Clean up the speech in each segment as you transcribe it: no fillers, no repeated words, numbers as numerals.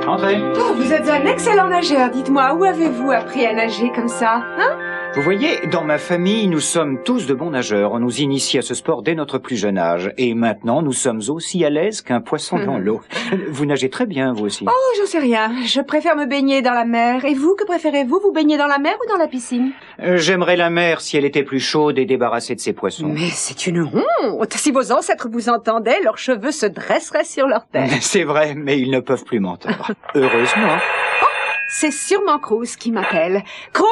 Entrez. Oh, vous êtes un excellent nageur. Dites-moi, où avez-vous appris à nager comme ça, hein? Vous voyez, dans ma famille, nous sommes tous de bons nageurs. On nous initie à ce sport dès notre plus jeune âge. Et maintenant, nous sommes aussi à l'aise qu'un poisson dans l'eau. Vous nagez très bien, vous aussi. Oh, j'en sais rien. Je préfère me baigner dans la mer. Et vous, que préférez-vous? Vous baigner dans la mer ou dans la piscine? J'aimerais la mer si elle était plus chaude et débarrassée de ses poissons. Mais c'est une honte. Si vos ancêtres vous entendaient, leurs cheveux se dresseraient sur leur tête. C'est vrai, mais ils ne peuvent plus m'entendre. Heureusement. Oh, c'est sûrement Cruz qui m'appelle. Cruz?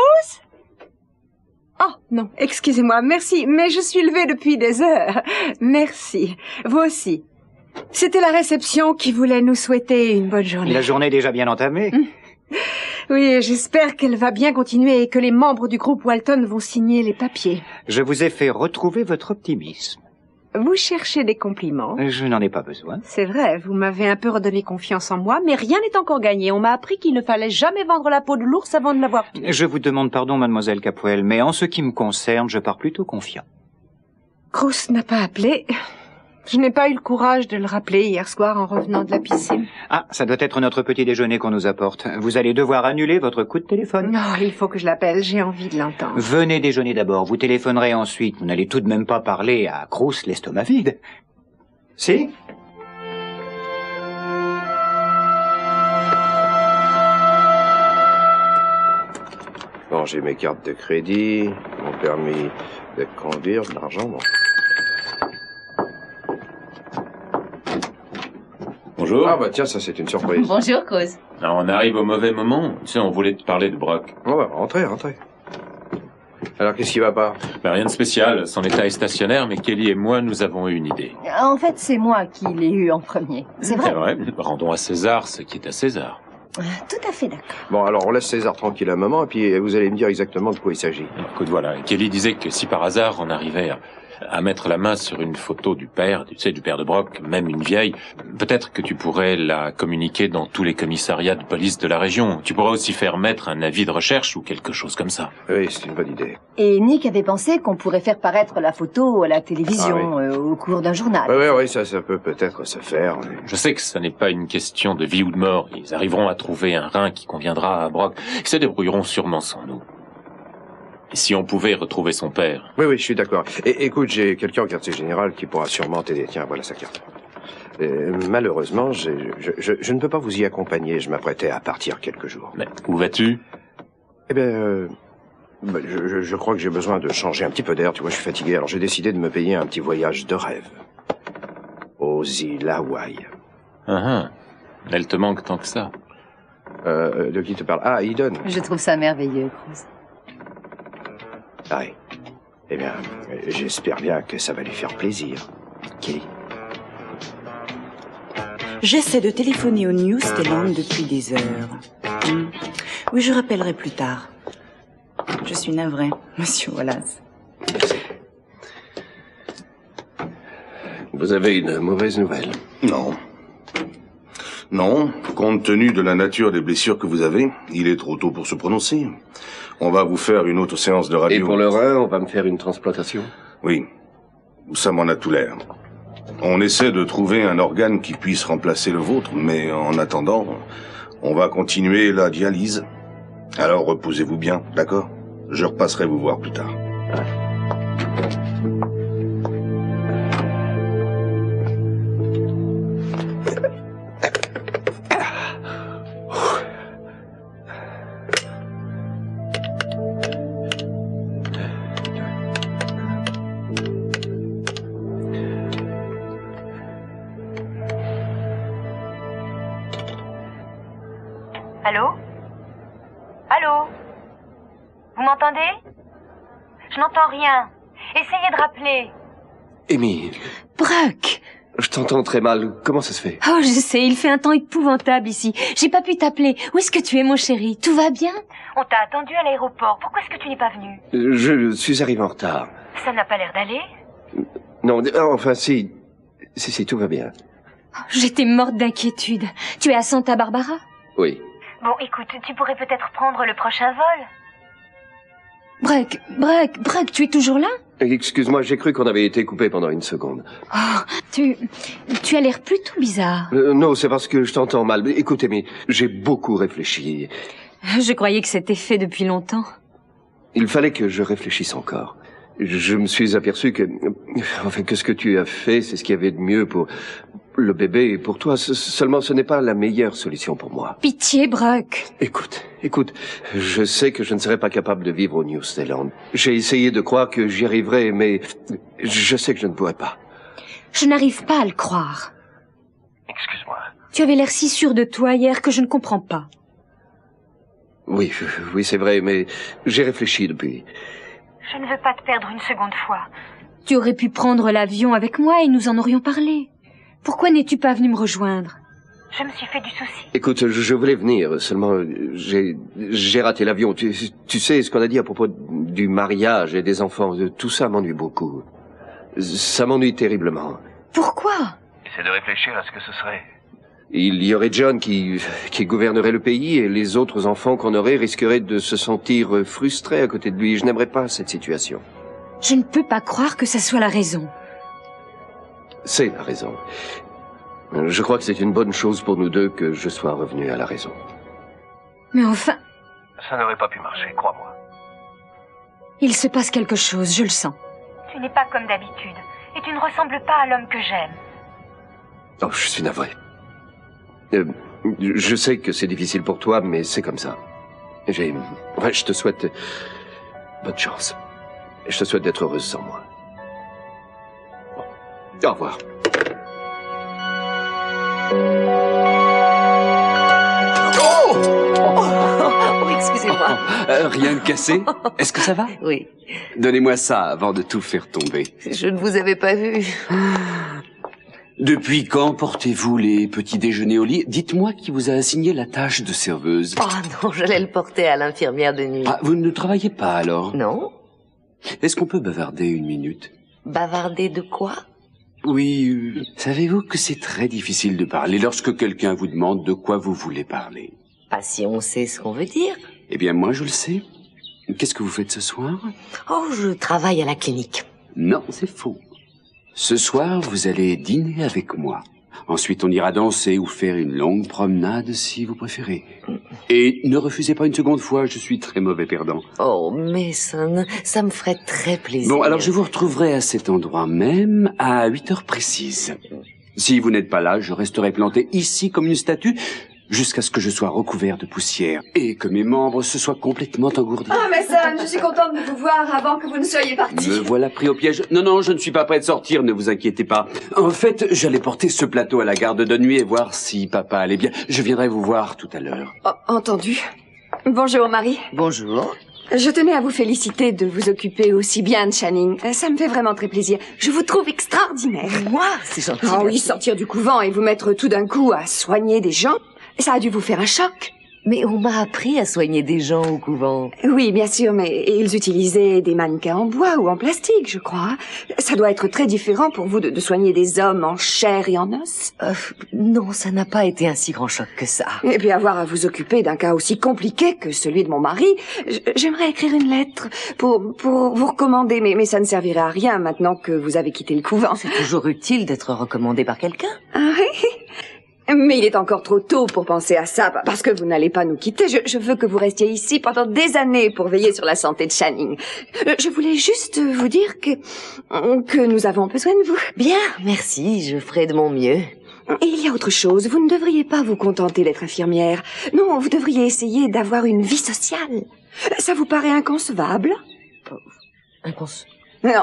Oh, non, excusez-moi, merci, mais je suis levée depuis des heures. Merci. Vous aussi. C'était la réception qui voulait nous souhaiter une bonne journée. La journée est déjà bien entamée. Oui, j'espère qu'elle va bien continuer et que les membres du groupe Walton vont signer les papiers. Je vous ai fait retrouver votre optimisme. Vous cherchez des compliments? Je n'en ai pas besoin. C'est vrai, vous m'avez un peu redonné confiance en moi, mais rien n'est encore gagné. On m'a appris qu'il ne fallait jamais vendre la peau de l'ours avant de l'avoir tué. Je vous demande pardon, mademoiselle Capoel, mais en ce qui me concerne, je pars plutôt confiant. Cruz n'a pas appelé. Je n'ai pas eu le courage de le rappeler hier soir en revenant de la piscine. Ah, ça doit être notre petit déjeuner qu'on nous apporte. Vous allez devoir annuler votre coup de téléphone. Non, il faut que je l'appelle, j'ai envie de l'entendre. Venez déjeuner d'abord, vous téléphonerez ensuite. Vous n'allez tout de même pas parler à Cruz l'estomac vide. Si? Bon, j'ai mes cartes de crédit, mon permis de conduire, de l'argent, bon. Bonjour. Ah bah tiens, ça c'est une surprise. Bonjour, Cruz. Alors, on arrive au mauvais moment. Tu sais, on voulait te parler de Brock. Oh bah, rentrez. Alors, qu'est-ce qui va pas? Ben, rien de spécial. Son état est stationnaire, mais Kelly et moi, nous avons eu une idée. En fait, c'est moi qui l'ai eu en premier. C'est vrai? C'est vrai. Rendons à César ce qui est à César. Tout à fait d'accord. Bon, alors on laisse César tranquille un moment, et puis vous allez me dire exactement de quoi il s'agit. Écoute, voilà. Kelly disait que si par hasard on arrivait à mettre la main sur une photo du père, tu sais, du père de Brock, même une vieille, peut-être que tu pourrais la communiquer dans tous les commissariats de police de la région. Tu pourrais aussi faire mettre un avis de recherche ou quelque chose comme ça. Oui, c'est une bonne idée. Et Nick avait pensé qu'on pourrait faire paraître la photo à la télévision au cours d'un journal. Oui, ça peut peut-être se faire. Oui. Je sais que ce n'est pas une question de vie ou de mort. Ils arriveront à trouver un rein qui conviendra à Brock. Ils se débrouilleront sûrement sans nous. Et si on pouvait retrouver son père? Oui, je suis d'accord. Et écoute, j'ai quelqu'un au quartier général qui pourra sûrement t'aider. Tiens, voilà sa carte. Malheureusement, je ne peux pas vous y accompagner. Je m'apprêtais à partir quelques jours. Mais où vas-tu? Eh bien, je crois que j'ai besoin de changer un petit peu d'air. Tu vois, je suis fatigué. Alors j'ai décidé de me payer un petit voyage de rêve. Aux îles Hawaï. Elle te manque tant que ça. De qui te parle? Ah, Eden. Je trouve ça merveilleux, Cruz. Ah oui. Eh bien, j'espère bien que ça va lui faire plaisir. Kelly. J'essaie de téléphoner au New Zealand depuis des heures. Oui, je rappellerai plus tard. Je suis navrée, Monsieur Wallace. Vous avez une mauvaise nouvelle? Non, compte tenu de la nature des blessures que vous avez, il est trop tôt pour se prononcer. On va vous faire une autre séance de radio. Et pour le rein, on va me faire une transplantation? Oui, ça m'en a tout l'air. On essaie de trouver un organe qui puisse remplacer le vôtre, mais en attendant, on va continuer la dialyse. Alors reposez-vous bien, d'accord? Je repasserai vous voir plus tard. Allô? Allô? Vous m'entendez? Je n'entends rien. Essayez de rappeler. Amy, Brock! je t'entends très mal. Comment ça se fait? Oh, je sais, il fait un temps épouvantable ici. J'ai pas pu t'appeler. Où est-ce que tu es, mon chéri? Tout va bien? On t'a attendu à l'aéroport. Pourquoi est-ce que tu n'es pas venu? Je suis arrivé en retard. Ça n'a pas l'air d'aller. Non, enfin si, tout va bien. J'étais morte d'inquiétude. Tu es à Santa Barbara? Oui. Bon, écoute, tu pourrais peut-être prendre le prochain vol. Breck, tu es toujours là? Excuse-moi, j'ai cru qu'on avait été coupé pendant une seconde. Oh, tu as l'air plutôt bizarre. Non, c'est parce que je t'entends mal. Écoutez, mais j'ai beaucoup réfléchi. Je croyais que c'était fait depuis longtemps. Il fallait que je réfléchisse encore. Je me suis aperçu que ce que tu as fait, c'est ce qu'il y avait de mieux pour le bébé et pour toi. Seulement, ce n'est pas la meilleure solution pour moi. Pitié, Breck. Écoute, je sais que je ne serai pas capable de vivre au New Zealand. J'ai essayé de croire que j'y arriverais, mais je sais que je ne pourrai pas. Je n'arrive pas à le croire. Excuse-moi. Tu avais l'air si sûr de toi hier que je ne comprends pas. Oui, c'est vrai, mais j'ai réfléchi depuis. Je ne veux pas te perdre une seconde fois. Tu aurais pu prendre l'avion avec moi et nous en aurions parlé. Pourquoi n'es-tu pas venu me rejoindre? Je me suis fait du souci. Écoute, je voulais venir, seulement j'ai raté l'avion. Tu sais ce qu'on a dit à propos du mariage et des enfants. Tout ça m'ennuie beaucoup. Ça m'ennuie terriblement. Pourquoi? C'est de réfléchir à ce que ce serait. Il y aurait John qui gouvernerait le pays et les autres enfants qu'on aurait risqueraient de se sentir frustrés à côté de lui. Je n'aimerais pas cette situation. Je ne peux pas croire que ça soit la raison. C'est la raison. Je crois que c'est une bonne chose pour nous deux que je sois revenu à la raison. Mais enfin... Ça n'aurait pas pu marcher, crois-moi. Il se passe quelque chose, je le sens. Tu n'es pas comme d'habitude, et tu ne ressembles pas à l'homme que j'aime. Oh, je suis navré. Je sais que c'est difficile pour toi, mais c'est comme ça. Je te souhaite bonne chance. Je te souhaite d'être heureuse sans moi. Bon. Au revoir. Oh, excusez-moi. Rien de cassé? Est-ce que ça va? Oui. Donnez-moi ça avant de tout faire tomber. Je ne vous avais pas vu. Depuis quand portez-vous les petits déjeuners au lit? Dites-moi qui vous a assigné la tâche de serveuse. Oh non, j'allais le porter à l'infirmière de nuit. Ah, vous ne travaillez pas alors? Non. Est-ce qu'on peut bavarder une minute? Bavarder de quoi? Oui, savez-vous que c'est très difficile de parler lorsque quelqu'un vous demande de quoi vous voulez parler? Pas si on sait ce qu'on veut dire. Eh bien, moi, je le sais. Qu'est-ce que vous faites ce soir? Oh, je travaille à la clinique. Non, c'est faux. Ce soir, vous allez dîner avec moi. Ensuite, on ira danser ou faire une longue promenade si vous préférez. Et ne refusez pas une seconde fois, je suis très mauvais perdant. Oh, Mason, ça me ferait très plaisir. Bon, alors je vous retrouverai à cet endroit même à 8 heures précises. Si vous n'êtes pas là, je resterai planté ici comme une statue jusqu'à ce que je sois recouvert de poussière et que mes membres se soient complètement engourdis. Ah, Mason, je suis contente de vous voir avant que vous ne soyez parti. Me voilà pris au piège. Non, je ne suis pas prêt de sortir, ne vous inquiétez pas. En fait, j'allais porter ce plateau à la garde de nuit et voir si papa allait bien. Je viendrai vous voir tout à l'heure. Oh, entendu. Bonjour, Marie. Bonjour. Je tenais à vous féliciter de vous occuper aussi bien de Channing. Ça me fait vraiment très plaisir. Je vous trouve extraordinaire. Moi, c'est gentil. Ah oui, sortir du couvent et vous mettre tout d'un coup à soigner des gens, ça a dû vous faire un choc. Mais on m'a appris à soigner des gens au couvent. Oui, bien sûr, mais ils utilisaient des mannequins en bois ou en plastique, je crois. Ça doit être très différent pour vous de soigner des hommes en chair et en os. Non, ça n'a pas été un si grand choc que ça. Et puis avoir à vous occuper d'un cas aussi compliqué que celui de mon mari, j'aimerais écrire une lettre pour vous recommander, mais ça ne servirait à rien maintenant que vous avez quitté le couvent. C'est toujours utile d'être recommandé par quelqu'un. Ah oui. Mais il est encore trop tôt pour penser à ça, parce que vous n'allez pas nous quitter. Je veux que vous restiez ici pendant des années pour veiller sur la santé de Channing. Je voulais juste vous dire que nous avons besoin de vous. Bien, merci, je ferai de mon mieux. Et il y a autre chose, vous ne devriez pas vous contenter d'être infirmière. Non, vous devriez essayer d'avoir une vie sociale. Ça vous paraît inconcevable?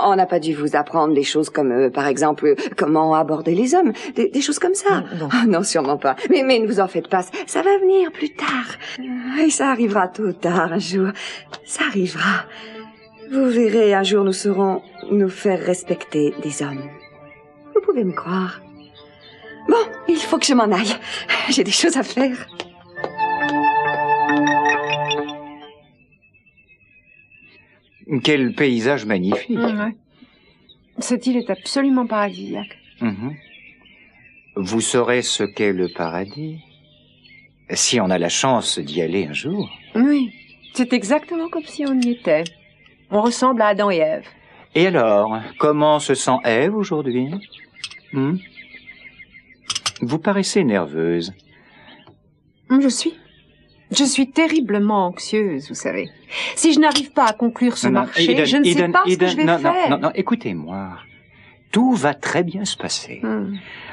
On n'a pas dû vous apprendre des choses comme, par exemple, comment aborder les hommes, des choses comme ça. Non. Oh, non, sûrement pas. Mais ne vous en faites pas, ça va venir plus tard. Et ça arrivera tôt ou tard, un jour. Ça arrivera. Vous verrez, un jour nous saurons nous faire respecter des hommes. Vous pouvez me croire. Bon, il faut que je m'en aille. J'ai des choses à faire. Quel paysage magnifique. Ouais. Cette île est absolument paradisiaque. Vous saurez ce qu'est le paradis, si on a la chance d'y aller un jour. Oui, c'est exactement comme si on y était. On ressemble à Adam et Ève. Et alors, comment se sent Ève aujourd'hui? Vous paraissez nerveuse. Je suis terriblement anxieuse, vous savez. Si je n'arrive pas à conclure ce marché, je ne sais pas ce que je vais faire. Non, écoutez-moi. Tout va très bien se passer.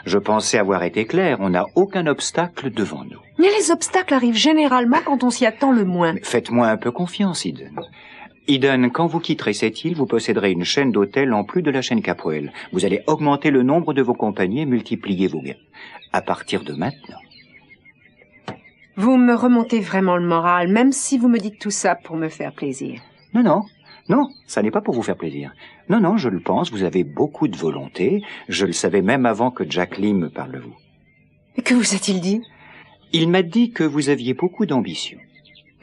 Je pensais avoir été clair, on n'a aucun obstacle devant nous. Mais les obstacles arrivent généralement quand on s'y attend le moins. Mais faites-moi un peu confiance, Eden. Eden, quand vous quitterez cette île, vous posséderez une chaîne d'hôtels en plus de la chaîne Capwell. Vous allez augmenter le nombre de vos compagnies et multiplier vos gains. À partir de maintenant. Vous me remontez vraiment le moral, même si vous me dites tout ça pour me faire plaisir. Non, ça n'est pas pour vous faire plaisir. Non, je le pense, vous avez beaucoup de volonté. Je le savais même avant que Jack Lee me parle de vous. Et que vous a-t-il dit? Il m'a dit que vous aviez beaucoup d'ambition.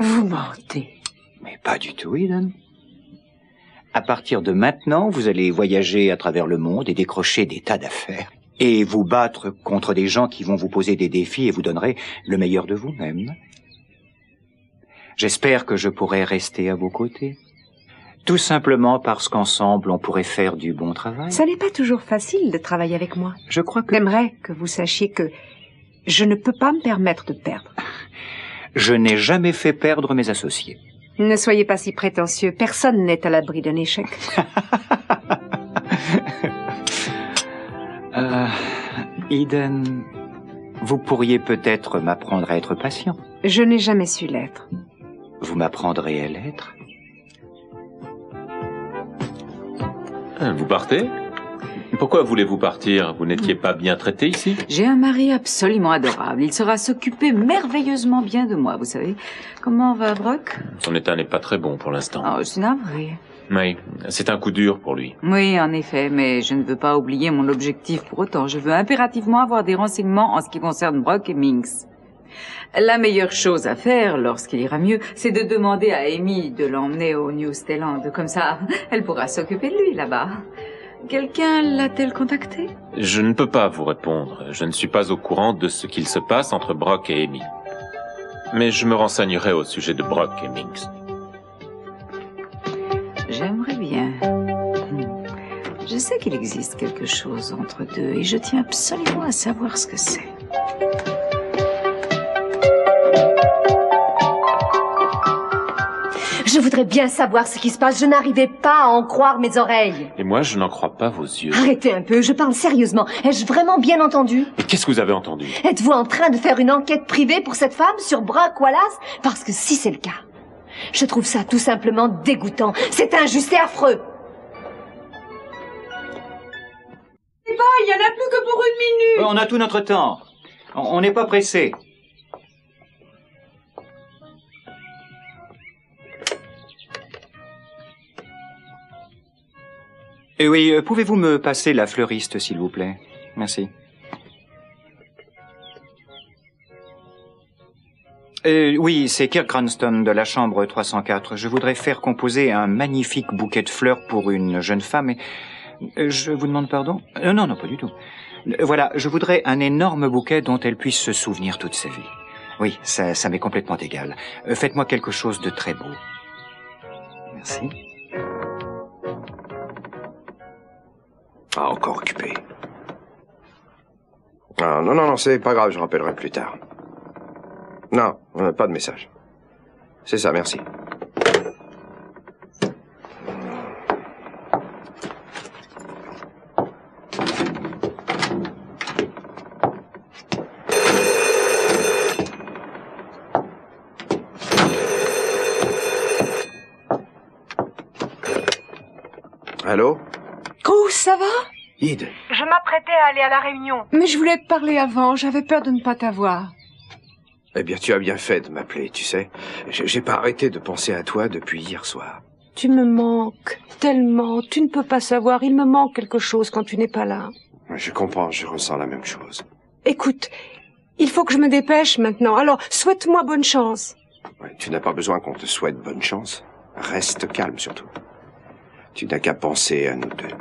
Vous mentez. Mais pas du tout, Eden. À partir de maintenant, vous allez voyager à travers le monde et décrocher des tas d'affaires. Et vous battre contre des gens qui vont vous poser des défis et vous donnerez le meilleur de vous-même. J'espère que je pourrai rester à vos côtés. Tout simplement parce qu'ensemble, on pourrait faire du bon travail. Ça n'est pas toujours facile de travailler avec moi. Je crois que... J'aimerais que vous sachiez que je ne peux pas me permettre de perdre. Je n'ai jamais fait perdre mes associés. Ne soyez pas si prétentieux. Personne n'est à l'abri d'un échec. Eden, vous pourriez peut-être m'apprendre à être patient. Je n'ai jamais su l'être. Vous m'apprendrez à l'être? Vous partez? Pourquoi voulez-vous partir? Vous n'étiez pas bien traité ici? J'ai un mari absolument adorable. Il saura s'occuper merveilleusement bien de moi, vous savez. Comment va Brock? Son état n'est pas très bon pour l'instant. Oh, je suis navrée. Oui, c'est un coup dur pour lui. Oui, en effet, mais je ne veux pas oublier mon objectif pour autant. Je veux impérativement avoir des renseignements en ce qui concerne Brock et Minx. La meilleure chose à faire, lorsqu'il ira mieux, c'est de demander à Amy de l'emmener au New Stelland. Comme ça, elle pourra s'occuper de lui là-bas. Quelqu'un l'a-t-elle contacté? Je ne peux pas vous répondre. Je ne suis pas au courant de ce qu'il se passe entre Brock et Amy. Mais je me renseignerai au sujet de Brock et Minx. J'aimerais bien. Je sais qu'il existe quelque chose entre deux et je tiens absolument à savoir ce que c'est. Je voudrais bien savoir ce qui se passe. Je n'arrivais pas à en croire mes oreilles. Et moi, je n'en crois pas vos yeux. Arrêtez un peu, je parle sérieusement. Ai-je vraiment bien entendu? Et qu'est-ce que vous avez entendu? Êtes-vous en train de faire une enquête privée pour cette femme sur Brock Wallace? Parce que si c'est le cas, je trouve ça tout simplement dégoûtant. C'est injuste et affreux. Il n'y en a plus que pour 1 minute. On a tout notre temps. On n'est pas pressé. Et oui, pouvez-vous me passer la fleuriste, s'il vous plaît? Merci. Oui, c'est Kirk Cranston de la chambre 304. Je voudrais faire composer un magnifique bouquet de fleurs pour une jeune femme et... Je vous demande pardon? Non, pas du tout. Voilà, je voudrais un énorme bouquet dont elle puisse se souvenir toute sa vie. Oui, ça m'est complètement égal. Faites-moi quelque chose de très beau. Merci. Ah, encore occupé. Ah, non, c'est pas grave, je rappellerai plus tard. Non, pas de message. C'est ça, merci. Allô? Cruz, ça va? Eden. Je m'apprêtais à aller à la réunion. Mais je voulais te parler avant, j'avais peur de ne pas t'avoir. Eh bien, tu as bien fait de m'appeler, tu sais. J'ai pas arrêté de penser à toi depuis hier soir. Tu me manques tellement, tu ne peux pas savoir, il me manque quelque chose quand tu n'es pas là. Je comprends, je ressens la même chose. Écoute, il faut que je me dépêche maintenant, alors souhaite-moi bonne chance. Ouais, tu n'as pas besoin qu'on te souhaite bonne chance. Reste calme surtout. Tu n'as qu'à penser à nous deux,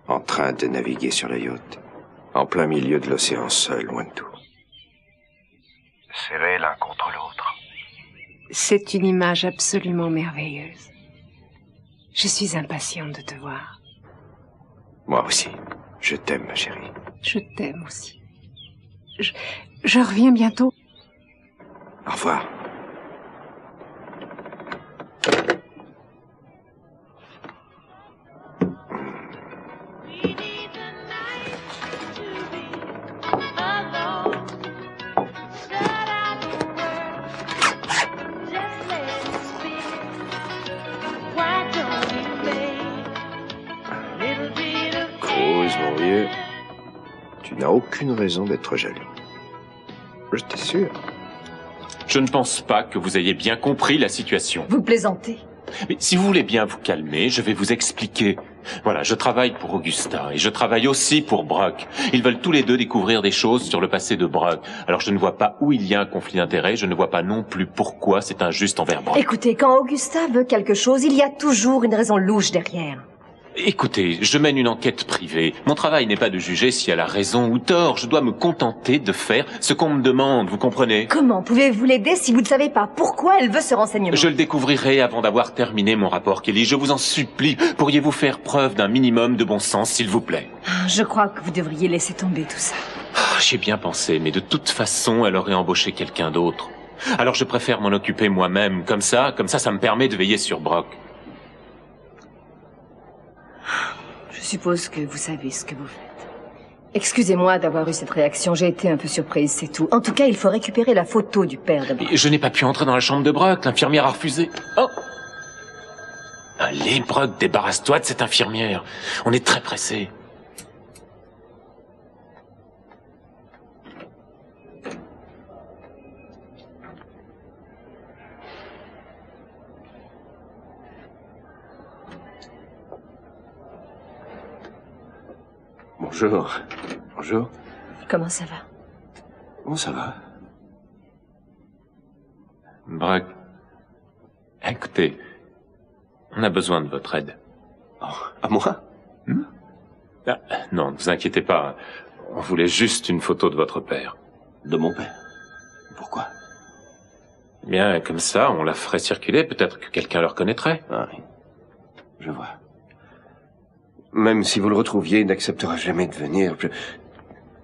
en train de naviguer sur le yacht, en plein milieu de l'océan seul, loin de tout. Serrés l'un contre l'autre. C'est une image absolument merveilleuse. Je suis impatiente de te voir. Moi aussi. Je t'aime, ma chérie. Je t'aime aussi. Je reviens bientôt. Au revoir. Mon vieux, tu n'as aucune raison d'être jaloux. Je t'assure. Je ne pense pas que vous ayez bien compris la situation. Vous plaisantez. Mais si vous voulez bien vous calmer, je vais vous expliquer. Voilà, je travaille pour Augusta et je travaille aussi pour Brock. Ils veulent tous les deux découvrir des choses sur le passé de Brock. Alors je ne vois pas où il y a un conflit d'intérêts, je ne vois pas non plus pourquoi c'est injuste envers Brock. Écoutez, quand Augusta veut quelque chose, il y a toujours une raison louche derrière. Écoutez, je mène une enquête privée. Mon travail n'est pas de juger si elle a raison ou tort. Je dois me contenter de faire ce qu'on me demande, vous comprenez? Comment pouvez-vous l'aider si vous ne savez pas pourquoi elle veut ce renseignement? Je le découvrirai avant d'avoir terminé mon rapport, Kelly. Je vous en supplie. Pourriez-vous faire preuve d'un minimum de bon sens, s'il vous plaît? Je crois que vous devriez laisser tomber tout ça. J'y ai bien pensé, mais de toute façon, elle aurait embauché quelqu'un d'autre. Alors je préfère m'en occuper moi-même. Comme ça, ça me permet de veiller sur Brock. Je suppose que vous savez ce que vous faites. Excusez-moi d'avoir eu cette réaction, j'ai été un peu surprise, c'est tout. En tout cas, il faut récupérer la photo du père de Brock. Je n'ai pas pu entrer dans la chambre de Brock, l'infirmière a refusé. Oh! Allez, Brock, débarrasse-toi de cette infirmière. On est très pressés. Bonjour. Bonjour. Comment ça va? Bon, ça va. Brock, écoutez, on a besoin de votre aide. Oh, à moi? Non, ne vous inquiétez pas. On voulait juste une photo de votre père. De mon père? Pourquoi? Bien, comme ça, on la ferait circuler. Peut-être que quelqu'un le reconnaîtrait. Ah oui. Je vois. Même si vous le retrouviez, il n'acceptera jamais de venir.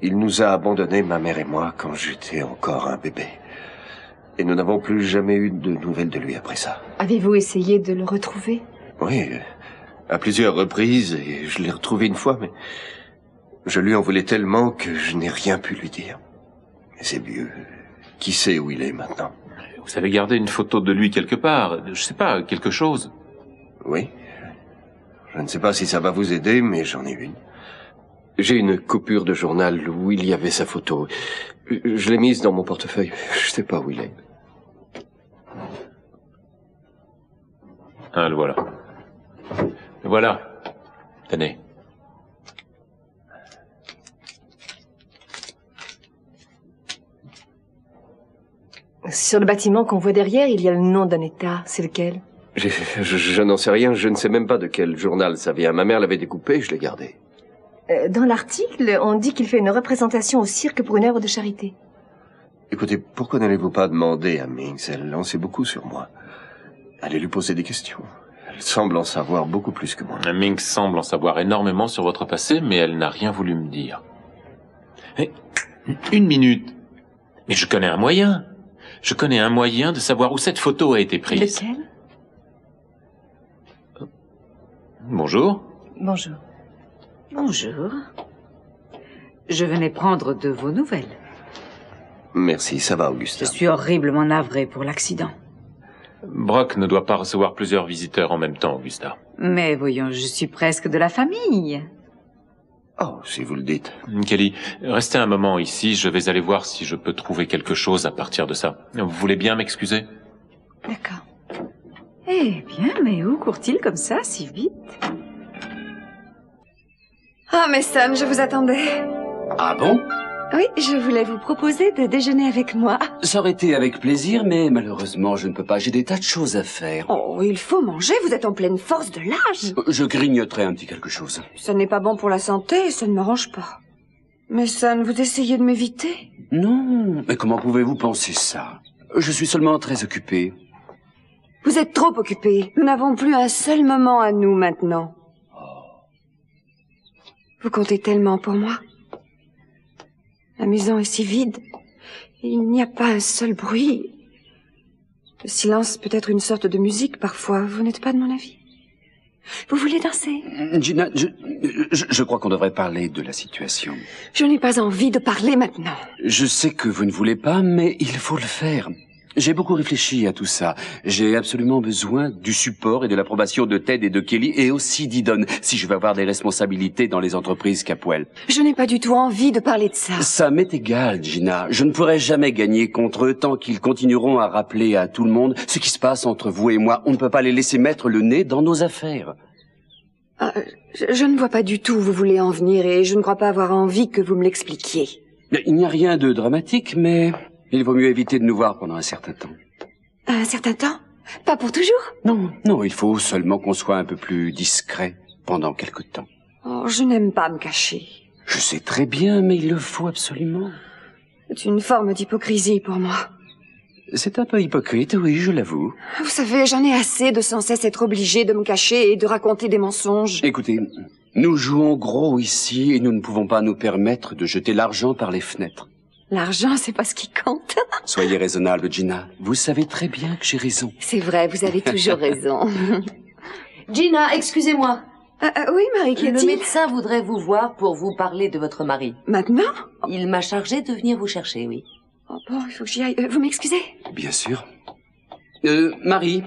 Il nous a abandonnés, ma mère et moi, quand j'étais encore un bébé. Et nous n'avons plus jamais eu de nouvelles de lui après ça. Avez-vous essayé de le retrouver? Oui, à plusieurs reprises, et je l'ai retrouvé une fois, mais je lui en voulais tellement que je n'ai rien pu lui dire. Mais c'est vieux. Qui sait où il est maintenant? Vous avez gardé une photo de lui quelque part, je sais pas, quelque chose? Oui. Je ne sais pas si ça va vous aider, mais j'en ai une. J'ai une coupure de journal où il y avait sa photo. Je l'ai mise dans mon portefeuille. Je sais pas où il est. Ah, le voilà. Le voilà. Tenez. Sur le bâtiment qu'on voit derrière, il y a le nom d'un État. C'est lequel? Je n'en sais rien. Je ne sais même pas de quel journal ça vient. Ma mère l'avait découpé, je l'ai gardé. Dans l'article, on dit qu'il fait une représentation au cirque pour une œuvre de charité. Écoutez, pourquoi n'allez-vous pas demander à Minx? Elle en sait beaucoup sur moi. Allez lui poser des questions. Elle semble en savoir beaucoup plus que moi. Minx semble en savoir énormément sur votre passé, mais elle n'a rien voulu me dire. Mais, une minute. Mais je connais un moyen. Je connais un moyen de savoir où cette photo a été prise. Lequel? Bonjour. Bonjour. Bonjour. Je venais prendre de vos nouvelles. Merci, ça va, Augusta. Je suis horriblement navré pour l'accident. Brock ne doit pas recevoir plusieurs visiteurs en même temps, Augusta. Mais voyons, je suis presque de la famille. Oh, si vous le dites. Kelly, restez un moment ici, je vais aller voir si je peux trouver quelque chose à partir de ça. Vous voulez bien m'excuser? D'accord. Eh bien, mais où court-il comme ça, si vite? Ah, mes Sam, je vous attendais. Ah bon? Oui, je voulais vous proposer de déjeuner avec moi. Ça aurait été avec plaisir, mais malheureusement, je ne peux pas. J'ai des tas de choses à faire. Oh, il faut manger, vous êtes en pleine force de l'âge. Je grignoterai un petit quelque chose. Ça n'est pas bon pour la santé, ça ne m'arrange pas. Mais Sam, vous essayez de m'éviter? Non, mais comment pouvez-vous penser ça? Je suis seulement très occupé. Vous êtes trop occupé. Nous n'avons plus un seul moment à nous maintenant. Vous comptez tellement pour moi. La maison est si vide. Et il n'y a pas un seul bruit. Le silence peut être une sorte de musique parfois. Vous n'êtes pas de mon avis? Vous voulez danser? Gina, je crois qu'on devrait parler de la situation. Je n'ai pas envie de parler maintenant. Je sais que vous ne voulez pas, mais il faut le faire. J'ai beaucoup réfléchi à tout ça. J'ai absolument besoin du support et de l'approbation de Ted et de Kelly, et aussi d'Idon, si je veux avoir des responsabilités dans les entreprises Capwell. Je n'ai pas du tout envie de parler de ça. Ça m'est égal, Gina. Je ne pourrai jamais gagner contre eux tant qu'ils continueront à rappeler à tout le monde ce qui se passe entre vous et moi. On ne peut pas les laisser mettre le nez dans nos affaires. Je ne vois pas du tout où vous voulez en venir, et je ne crois pas avoir envie que vous me l'expliquiez. Il n'y a rien de dramatique, mais il vaut mieux éviter de nous voir pendant un certain temps. Un certain temps? Pas pour toujours? Non, il faut seulement qu'on soit un peu plus discret pendant quelque temps. Oh, je n'aime pas me cacher. Je sais très bien, mais il le faut absolument. C'est une forme d'hypocrisie pour moi. C'est un peu hypocrite, oui, je l'avoue. Vous savez, j'en ai assez de sans cesse être obligée de me cacher et de raconter des mensonges. Écoutez, nous jouons gros ici et nous ne pouvons pas nous permettre de jeter l'argent par les fenêtres. L'argent, c'est pas ce qui compte. Soyez raisonnable, Gina. Vous savez très bien que j'ai raison. C'est vrai, vous avez toujours raison. Gina, excusez-moi. Oui, Marie, qu'y a-t-il? Le médecin voudrait vous voir pour vous parler de votre mari. Maintenant? Il m'a chargé de venir vous chercher, oui. Oh bon, il faut que j'y aille. Vous m'excusez? Bien sûr. Marie,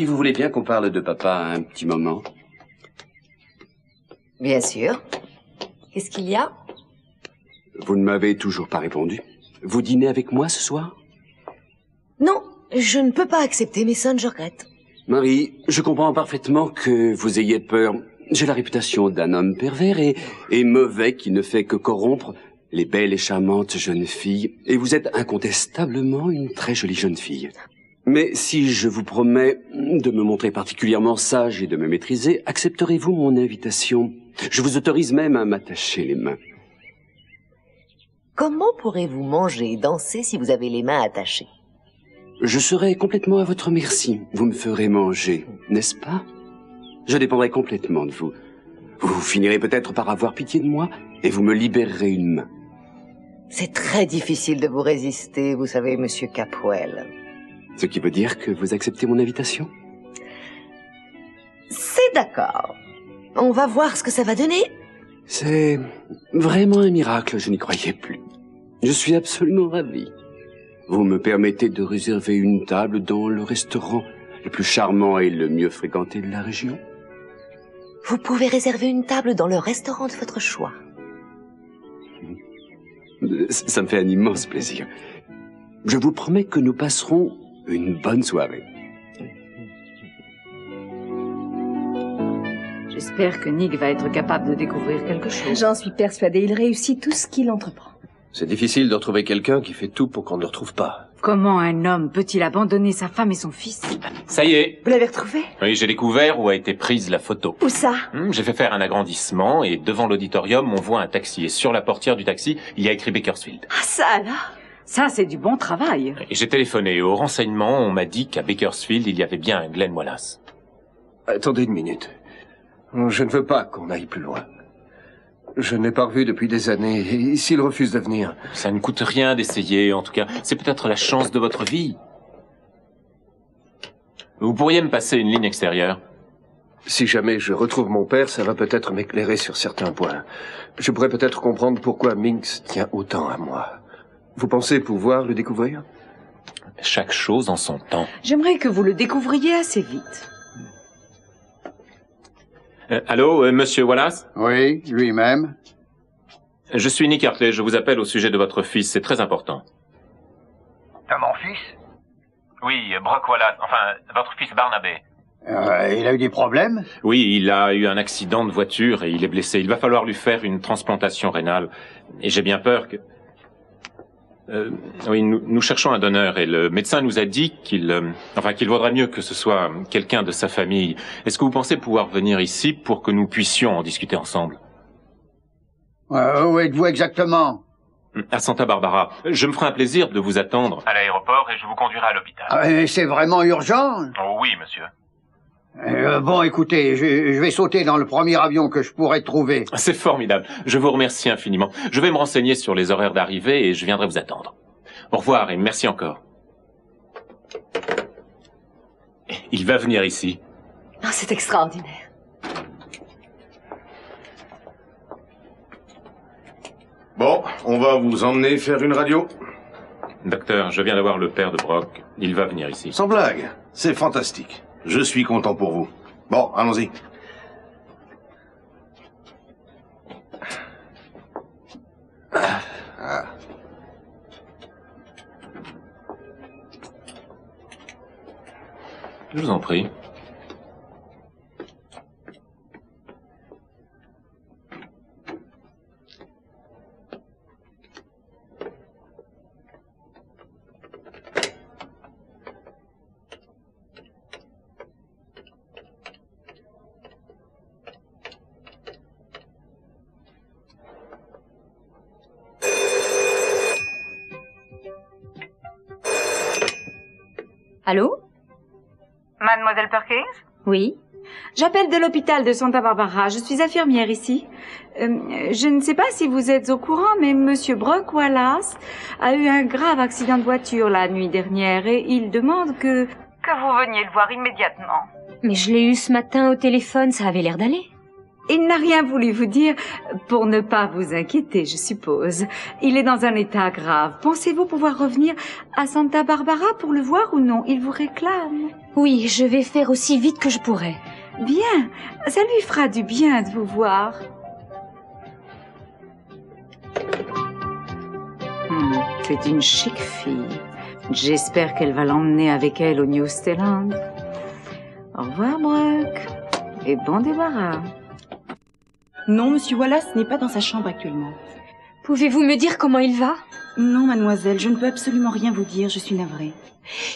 vous voulez bien qu'on parle de papa un petit moment? Bien sûr. Qu'est-ce qu'il y a? Vous ne m'avez toujours pas répondu. Vous dînez avec moi ce soir? Non, je ne peux pas accepter, mais ça, je regrette. Marie, je comprends parfaitement que vous ayez peur. J'ai la réputation d'un homme pervers et mauvais qui ne fait que corrompre les belles et charmantes jeunes filles. Et vous êtes incontestablement une très jolie jeune fille. Mais si je vous promets de me montrer particulièrement sage et de me maîtriser, accepterez-vous mon invitation? Je vous autorise même à m'attacher les mains. Comment pourrez-vous manger et danser si vous avez les mains attachées? Je serai complètement à votre merci. Vous me ferez manger, n'est-ce pas? Je dépendrai complètement de vous. Vous finirez peut-être par avoir pitié de moi et vous me libérerez une main. C'est très difficile de vous résister, vous savez, monsieur Capwell. Ce qui veut dire que vous acceptez mon invitation? C'est d'accord. On va voir ce que ça va donner. C'est vraiment un miracle, je n'y croyais plus. Je suis absolument ravi. Vous me permettez de réserver une table dans le restaurant le plus charmant et le mieux fréquenté de la région? Vous pouvez réserver une table dans le restaurant de votre choix. Ça me fait un immense plaisir. Je vous promets que nous passerons une bonne soirée. J'espère que Nick va être capable de découvrir quelque chose. J'en suis persuadée, il réussit tout ce qu'il entreprend. C'est difficile de retrouver quelqu'un qui fait tout pour qu'on ne le retrouve pas. Comment un homme peut-il abandonner sa femme et son fils? Ça y est. Vous l'avez retrouvé? Oui, j'ai découvert où a été prise la photo. Où ça? J'ai fait faire un agrandissement et devant l'auditorium, on voit un taxi. Et sur la portière du taxi, il y a écrit Bakersfield. Ah, ça alors? Ça, c'est du bon travail. Et j'ai téléphoné. Au renseignement, on m'a dit qu'à Bakersfield, il y avait bien un Glenn Wallace. Attendez une minute. Je ne veux pas qu'on aille plus loin. Je ne l'ai pas revu depuis des années, et s'il refuse de venir... Ça ne coûte rien d'essayer, en tout cas. C'est peut-être la chance de votre vie. Vous pourriez me passer une ligne extérieure? Si jamais je retrouve mon père, ça va peut-être m'éclairer sur certains points. Je pourrais peut-être comprendre pourquoi Minx tient autant à moi. Vous pensez pouvoir le découvrir? Chaque chose en son temps. J'aimerais que vous le découvriez assez vite. Allô, monsieur Wallace? Oui, lui-même. Je suis Nick Hartley, je vous appelle au sujet de votre fils, c'est très important. De mon fils? Oui, Brock Wallace, enfin, votre fils Barnabé. Il a eu des problèmes? Oui, il a eu un accident de voiture et il est blessé. Il va falloir lui faire une transplantation rénale. Et j'ai bien peur que... oui, nous cherchons un donneur et le médecin nous a dit qu'il vaudrait mieux que ce soit quelqu'un de sa famille. Est-ce que vous pensez pouvoir venir ici pour que nous puissions en discuter ensemble? Où êtes-vous exactement? À Santa Barbara. Je me ferai un plaisir de vous attendre. À l'aéroport et je vous conduirai à l'hôpital. C'est vraiment urgent? Oh oui, monsieur. Bon, écoutez, je vais sauter dans le premier avion que je pourrai trouver. C'est formidable. Je vous remercie infiniment. Je vais me renseigner sur les horaires d'arrivée et je viendrai vous attendre. Au revoir et merci encore. Il va venir ici. Ah, c'est extraordinaire. Bon, on va vous emmener faire une radio. Docteur, je viens d'avoir le père de Brock. Il va venir ici. Sans blague, c'est fantastique. Je suis content pour vous. Bon, allons-y. Je vous en prie. Allô? Mademoiselle Perkins? Oui. J'appelle de l'hôpital de Santa Barbara. Je suis infirmière ici. Je ne sais pas si vous êtes au courant, mais Monsieur Brock Wallace a eu un grave accident de voiture la nuit dernière et il demande que vous veniez le voir immédiatement. Mais je l'ai eu ce matin au téléphone, ça avait l'air d'aller. Il n'a rien voulu vous dire pour ne pas vous inquiéter, je suppose. Il est dans un état grave. Pensez-vous pouvoir revenir à Santa Barbara pour le voir ou non? Il vous réclame. Oui, je vais faire aussi vite que je pourrai. Bien, ça lui fera du bien de vous voir. C'est une chic fille. J'espère qu'elle va l'emmener avec elle au New Zealand. Au revoir, Brock. Et bon débarras. Non, Monsieur Wallace n'est pas dans sa chambre actuellement. Pouvez-vous me dire comment il va? Non, mademoiselle, je ne peux absolument rien vous dire, je suis navrée.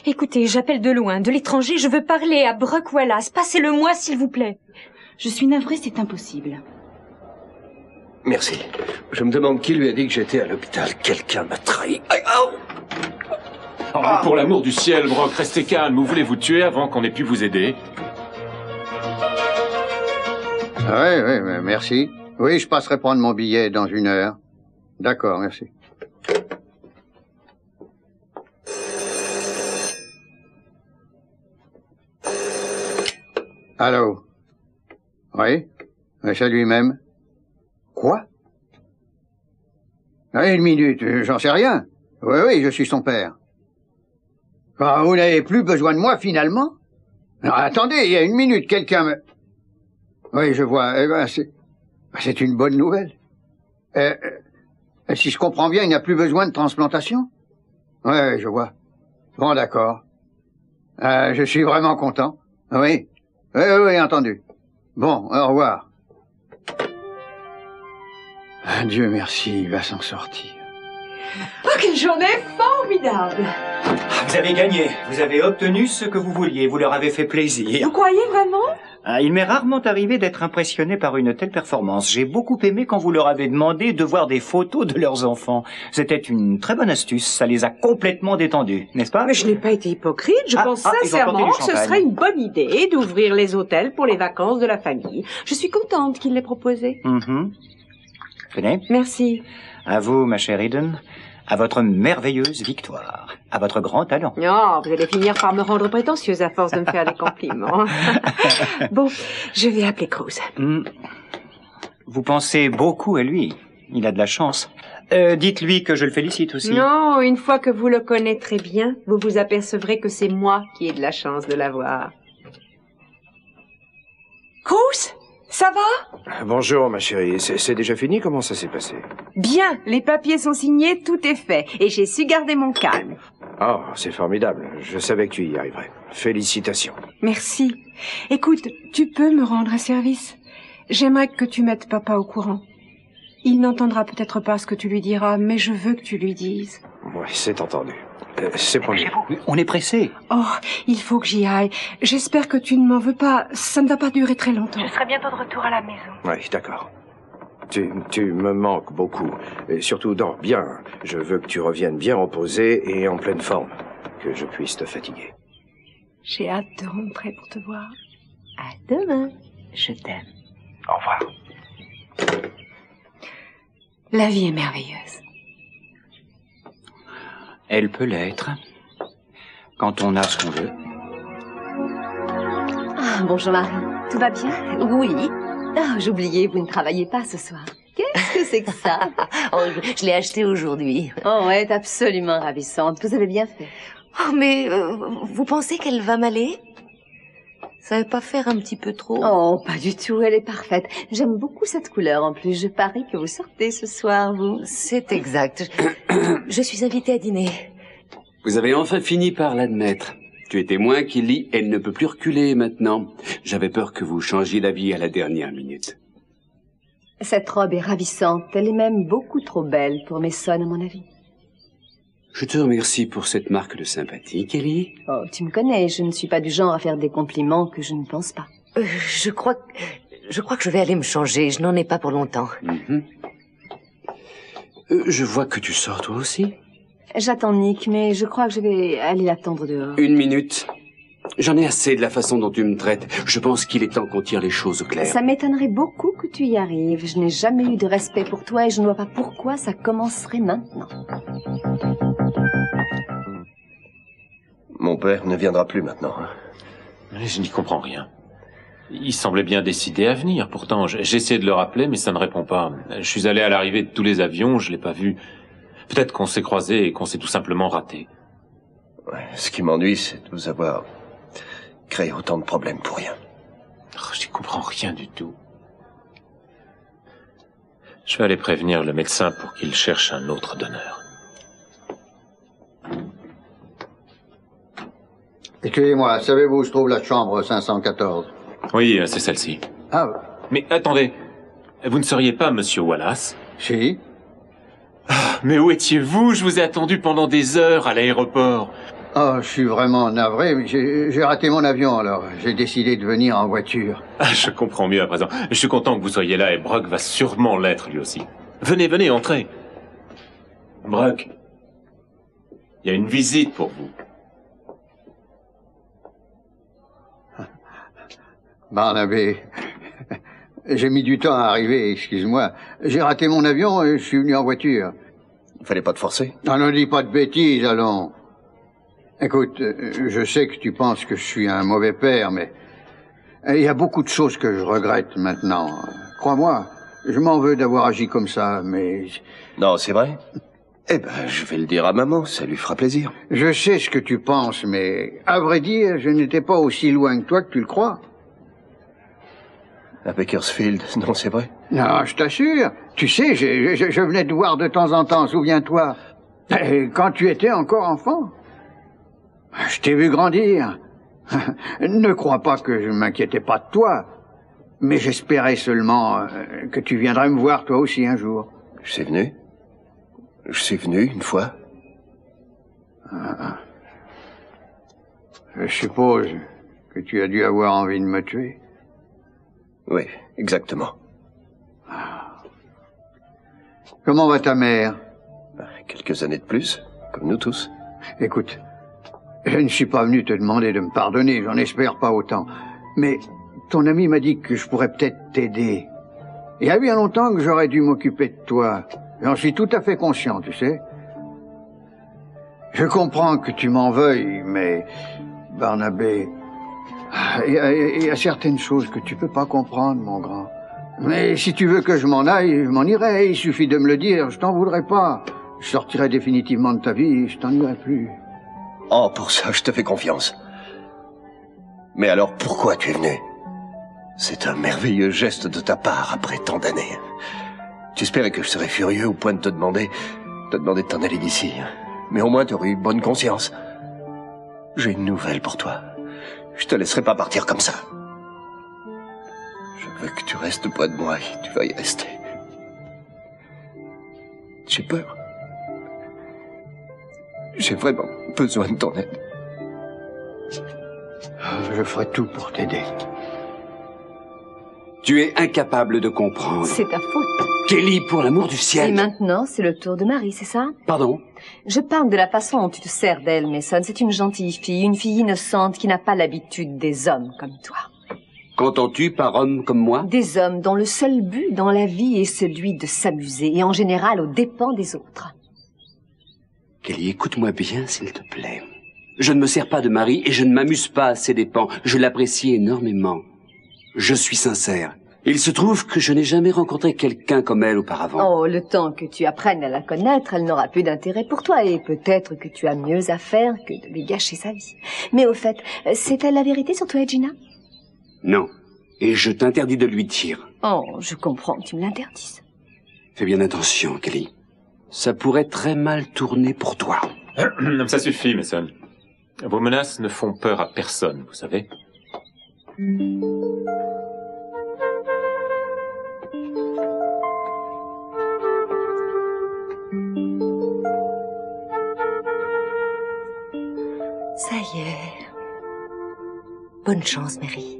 Écoutez, j'appelle de loin, de l'étranger, je veux parler à Brock Wallace. Passez-le-moi, s'il vous plaît. Je suis navrée, c'est impossible. Merci. Je me demande qui lui a dit que j'étais à l'hôpital. Quelqu'un m'a trahi. Oh, mais pour l'amour du ciel, Brock, restez calme. Vous voulez vous tuer avant qu'on ait pu vous aider? Oui, merci. Oui, je passerai prendre mon billet dans 1 heure. D'accord, merci. Allô? Oui? C'est lui-même. Quoi? 1 minute, j'en sais rien. Oui, je suis son père. Vous n'avez plus besoin de moi, finalement? Non, attendez, il y a 1 minute, quelqu'un me... Oui, je vois. C'est une bonne nouvelle. Si je comprends bien, il n'y a plus besoin de transplantation? Oui, je vois. Bon, d'accord. Je suis vraiment content. Oui. Oui, entendu. Bon, au revoir. Dieu merci, il va s'en sortir. Oh, quelle journée formidable! Vous avez gagné. Vous avez obtenu ce que vous vouliez. Vous leur avez fait plaisir. Vous croyez vraiment? Il m'est rarement arrivé d'être impressionné par une telle performance. J'ai beaucoup aimé quand vous leur avez demandé de voir des photos de leurs enfants. C'était une très bonne astuce. Ça les a complètement détendus, n'est-ce pas? Mais je n'ai pas été hypocrite. Je pense sincèrement que ce serait une bonne idée d'ouvrir les hôtels pour les vacances de la famille. Je suis contente qu'il l'ait proposé. Tenez. Merci. À vous, ma chère Eden. À votre merveilleuse victoire. À votre grand talent. Oh, vous allez finir par me rendre prétentieuse à force de me faire des compliments. Bon, je vais appeler Cruz. Vous pensez beaucoup à lui. Il a de la chance. Dites-lui que je le félicite aussi. Non, une fois que vous le connaîtrez bien, vous vous apercevrez que c'est moi qui ai de la chance de l'avoir. Cruz, ça va? Bonjour, ma chérie. C'est déjà fini? Comment ça s'est passé? Bien, les papiers sont signés, tout est fait. Et j'ai su garder mon calme. Oh, c'est formidable. Je savais que tu y arriverais. Félicitations. Merci. Écoute, tu peux me rendre un service? J'aimerais que tu mettes papa au courant. Il n'entendra peut-être pas ce que tu lui diras, mais je veux que tu lui dises. Oui, c'est entendu. C'est promis. On est pressé. Oh, il faut que j'y aille. J'espère que tu ne m'en veux pas. Ça ne va pas durer très longtemps. Je serai bientôt de retour à la maison. Oui, d'accord. Tu me manques beaucoup. Et surtout, dors bien. Je veux que tu reviennes bien reposé et en pleine forme. Que je puisse te fatiguer. J'ai hâte de rentrer pour te voir. À demain. Je t'aime. Au revoir. La vie est merveilleuse. Elle peut l'être. Quand on a ce qu'on veut. Ah, bonjour Marie. Tout va bien? Oui. Ah, j'oubliais, vous ne travaillez pas ce soir. Qu'est-ce que c'est que ça? Oh, je l'ai acheté aujourd'hui. Oh, ouais, est absolument ravissante. Vous avez bien fait. Oh, mais vous pensez qu'elle va m'aller? Ça va pas faire un petit peu trop? Oh, pas du tout, elle est parfaite. J'aime beaucoup cette couleur en plus. Je parie que vous sortez ce soir, vous. C'est exact. Je suis invitée à dîner. Vous avez enfin fini par l'admettre. Tu es témoin, Kelly, elle ne peut plus reculer maintenant. J'avais peur que vous changiez d'avis à la dernière minute. Cette robe est ravissante. Elle est même beaucoup trop belle pour Mason, à mon avis. Je te remercie pour cette marque de sympathie, Kelly. Oh, tu me connais, je ne suis pas du genre à faire des compliments que je ne pense pas. Je crois que je vais aller me changer. Je n'en ai pas pour longtemps. Je vois que tu sors toi aussi. J'attends Nick, mais je crois que je vais aller l'attendre dehors. 1 minute. J'en ai assez de la façon dont tu me traites. Je pense qu'il est temps qu'on tire les choses au clair. Ça m'étonnerait beaucoup que tu y arrives. Je n'ai jamais eu de respect pour toi et je ne vois pas pourquoi ça commencerait maintenant. Mon père ne viendra plus maintenant. Je n'y comprends rien. Il semblait bien décidé à venir. Pourtant, j'ai essayé de le rappeler, mais ça ne répond pas. Je suis allé à l'arrivée de tous les avions, je l'ai pas vu. Peut-être qu'on s'est croisés et qu'on s'est tout simplement ratés. Ouais, ce qui m'ennuie, c'est de vous avoir créé autant de problèmes pour rien. Oh, je n'y comprends rien du tout. Je vais aller prévenir le médecin pour qu'il cherche un autre donneur. Excusez-moi, savez-vous où se trouve la chambre 514? Oui, c'est celle-ci. Ah. Mais attendez, vous ne seriez pas Monsieur Wallace? Si. Mais où étiez-vous? Je vous ai attendu pendant des heures à l'aéroport. Oh, je suis vraiment navré, mais j'ai raté mon avion, alors j'ai décidé de venir en voiture. Ah, je comprends mieux à présent. Je suis content que vous soyez là et Brock va sûrement l'être lui aussi. Venez, venez, entrez. Brock, il y a une visite pour vous. Barnabé, j'ai mis du temps à arriver, excuse-moi. J'ai raté mon avion et je suis venu en voiture. Il fallait pas te forcer? Non, ne dis pas de bêtises, allons. Écoute, je sais que tu penses que je suis un mauvais père, mais il y a beaucoup de choses que je regrette maintenant. Crois-moi, je m'en veux d'avoir agi comme ça, mais... Non, c'est vrai? Eh ben, je vais le dire à maman, ça lui fera plaisir. Je sais ce que tu penses, mais à vrai dire, je n'étais pas aussi loin que toi que tu le crois. À Bakersfield, non, c'est vrai? Non, je t'assure. Tu sais, je venais te voir de temps en temps, souviens-toi. Quand tu étais encore enfant. Je t'ai vu grandir. Ne crois pas que je m'inquiétais pas de toi. Mais j'espérais seulement que tu viendrais me voir toi aussi un jour. Je suis venu. Je suis venu une fois. Je suppose que tu as dû avoir envie de me tuer. Oui, exactement. Comment va ta mère? Quelques années de plus, comme nous tous. Écoute, je ne suis pas venu te demander de me pardonner, j'en espère pas autant. Mais ton ami m'a dit que je pourrais peut-être t'aider. Il y a bien longtemps que j'aurais dû m'occuper de toi. J'en suis tout à fait conscient, tu sais. Je comprends que tu m'en veuilles, mais... Barnabé... Il y a certaines choses que tu peux pas comprendre, mon grand. Mais si tu veux que je m'en aille, je m'en irai. Il suffit de me le dire, je t'en voudrais pas. Je sortirai définitivement de ta vie, je t'ennuierai plus. Oh, pour ça, je te fais confiance. Mais alors, pourquoi tu es venu? C'est un merveilleux geste de ta part après tant d'années. Tu espérais que je serais furieux au point de te demander de t'en aller d'ici. Mais au moins, tu aurais eu bonne conscience. J'ai une nouvelle pour toi. Je te laisserai pas partir comme ça. Je veux que tu restes près de moi et tu vas y rester. J'ai peur. J'ai vraiment besoin de ton aide. Je ferai tout pour t'aider. Tu es incapable de comprendre. C'est ta faute. Kelly, pour l'amour du Et ciel. maintenant, c'est le tour de Marie, c'est ça? Pardon? Je parle de la façon dont tu te sers d'elle, Mason. C'est une gentille fille, une fille innocente qui n'a pas l'habitude des hommes comme toi. Qu'entends-tu par homme comme moi? Des hommes dont le seul but dans la vie est celui de s'amuser, et en général aux dépens des autres. Kelly, écoute-moi bien, s'il te plaît. Je ne me sers pas de Marie et je ne m'amuse pas à ses dépens. Je l'apprécie énormément. Je suis sincère. Il se trouve que je n'ai jamais rencontré quelqu'un comme elle auparavant. Oh, le temps que tu apprennes à la connaître, elle n'aura plus d'intérêt pour toi, et peut-être que tu as mieux à faire que de lui gâcher sa vie. Mais au fait, c'est-elle la vérité sur toi et Gina? Non. Et je t'interdis de lui dire. Oh, je comprends que tu me l'interdises. Fais bien attention, Kelly. Ça pourrait très mal tourner pour toi. Ça suffit, Mason. Vos menaces ne font peur à personne, vous savez. Ça y est. Bonne chance, Mary.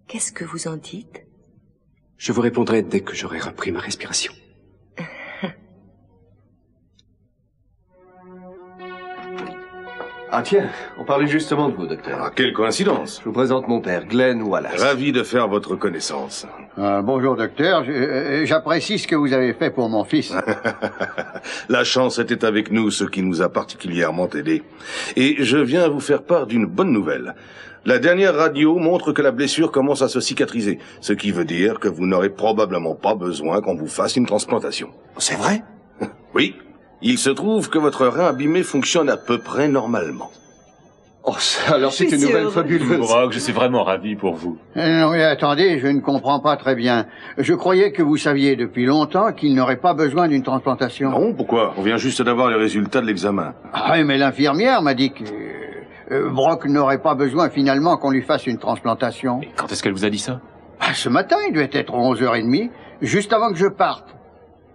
Qu'est-ce que vous en dites? Je vous répondrai dès que j'aurai repris ma respiration. Ah tiens, on parlait justement de vous, docteur. Ah, quelle coïncidence. Je vous présente mon père, Glenn Wallace. Ravi de faire votre connaissance. Bonjour, docteur. J'apprécie ce que vous avez fait pour mon fils. La chance était avec nous, ce qui nous a particulièrement aidés. Et je viens vous faire part d'une bonne nouvelle. La dernière radio montre que la blessure commence à se cicatriser, ce qui veut dire que vous n'aurez probablement pas besoin qu'on vous fasse une transplantation. C'est vrai? Oui. Il se trouve que votre rein abîmé fonctionne à peu près normalement. Oh, ça, alors c'est une nouvelle fabuleuse. Brock, je suis vraiment ravi pour vous. Non, mais attendez, je ne comprends pas très bien. Je croyais que vous saviez depuis longtemps qu'il n'aurait pas besoin d'une transplantation. Non, pourquoi? On vient juste d'avoir les résultats de l'examen. Ah oui, mais l'infirmière m'a dit que Brock n'aurait pas besoin finalement qu'on lui fasse une transplantation. Et quand est-ce qu'elle vous a dit ça? Ce matin, il devait être 11h30, juste avant que je parte.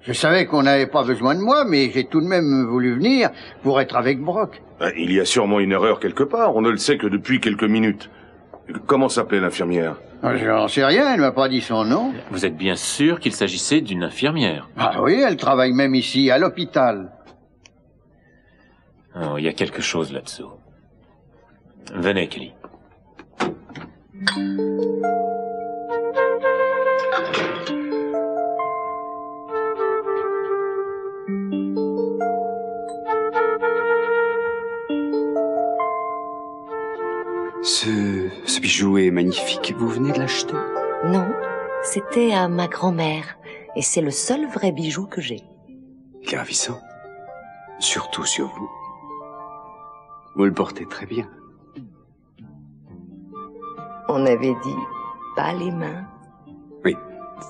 Je savais qu'on n'avait pas besoin de moi, mais j'ai tout de même voulu venir pour être avec Brock. Il y a sûrement une erreur quelque part, on ne le sait que depuis quelques minutes. Comment s'appelait l'infirmière? Je n'en sais rien, elle m'a pas dit son nom. Vous êtes bien sûr qu'il s'agissait d'une infirmière? Ah oui, elle travaille même ici, à l'hôpital. Oh, il y a quelque chose là-dessous. Venez, Kelly. Ce bijou est magnifique. Vous venez de l'acheter? Non, c'était à ma grand-mère. Et c'est le seul vrai bijou que j'ai. Il est ravissant. Surtout sur vous. Vous le portez très bien. On avait dit pas les mains. Oui,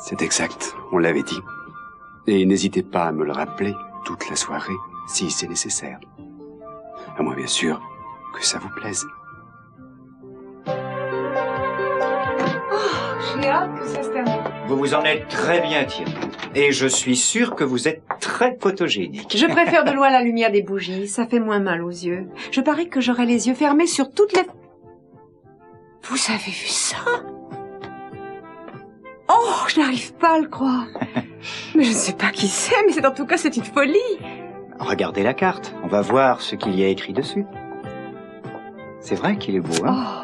c'est exact. On l'avait dit. Et n'hésitez pas à me le rappeler toute la soirée, si c'est nécessaire. À moins, bien sûr, que ça vous plaise. J'ai hâte que ça se termine. Vous vous en êtes très bien tiré. Et je suis sûr que vous êtes très photogénique. Je préfère de loin la lumière des bougies, ça fait moins mal aux yeux. Je parie que j'aurai les yeux fermés sur toutes les... Vous avez vu ça? Oh, je n'arrive pas à le croire. Mais je ne sais pas qui c'est, mais en tout cas, c'est une folie. Regardez la carte, on va voir ce qu'il y a écrit dessus. C'est vrai qu'il est beau, hein? Oh.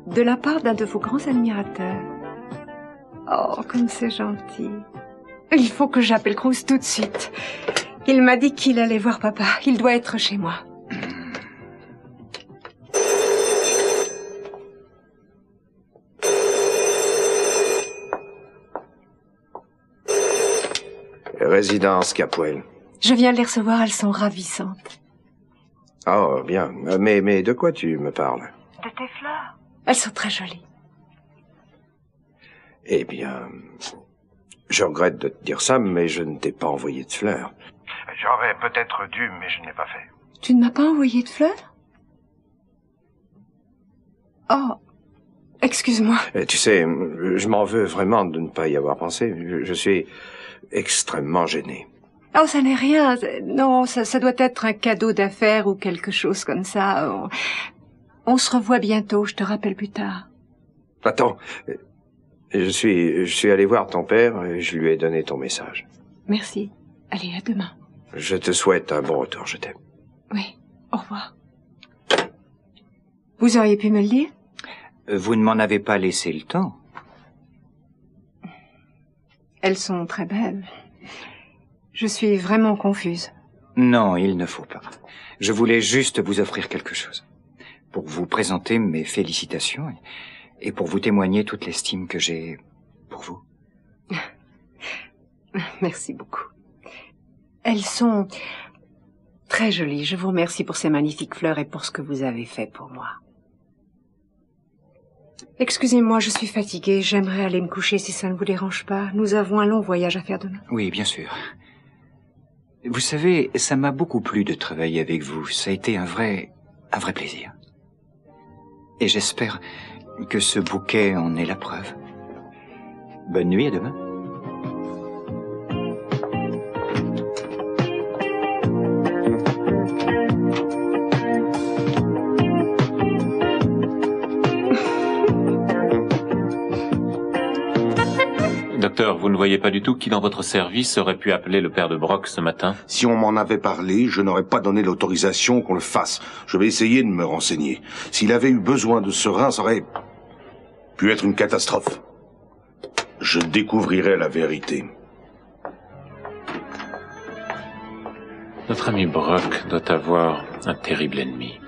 De la part d'un de vos grands admirateurs. Oh, comme c'est gentil. Il faut que j'appelle Cruz tout de suite. Il m'a dit qu'il allait voir papa. Il doit être chez moi. Résidence Capwell. Je viens de les recevoir, elles sont ravissantes. Oh, bien. Mais de quoi tu me parles? De tes fleurs. Elles sont très jolies. Eh bien, je regrette de te dire ça, mais je ne t'ai pas envoyé de fleurs. J'aurais peut-être dû, mais je ne l'ai pas fait. Tu ne m'as pas envoyé de fleurs? Oh, excuse-moi. Tu sais, je m'en veux vraiment de ne pas y avoir pensé. Je suis extrêmement gêné. Oh, ça n'est rien. Non, ça doit être un cadeau d'affaires ou quelque chose comme ça. On se revoit bientôt, je te rappelle plus tard. Attends, je suis allé voir ton père et je lui ai donné ton message. Merci. Allez, à demain. Je te souhaite un bon retour, je t'aime. Oui, au revoir. Vous auriez pu me le dire? Vous ne m'en avez pas laissé le temps. Elles sont très belles. Je suis vraiment confuse. Non, il ne faut pas. Je voulais juste vous offrir quelque chose. Pour vous présenter mes félicitations et pour vous témoigner toute l'estime que j'ai pour vous. Merci beaucoup. Elles sont très jolies. Je vous remercie pour ces magnifiques fleurs et pour ce que vous avez fait pour moi. Excusez-moi, je suis fatiguée. J'aimerais aller me coucher si ça ne vous dérange pas. Nous avons un long voyage à faire demain. Oui, bien sûr. Vous savez, ça m'a beaucoup plu de travailler avec vous. Ça a été un vrai plaisir. Et j'espère que ce bouquet en est la preuve. Bonne nuit, à demain. Docteur, vous ne voyez pas du tout qui dans votre service aurait pu appeler le père de Brock ce matin? Si on m'en avait parlé, je n'aurais pas donné l'autorisation qu'on le fasse. Je vais essayer de me renseigner. S'il avait eu besoin de ce rein, ça aurait pu être une catastrophe. Je découvrirai la vérité. Notre ami Brock doit avoir un terrible ennemi.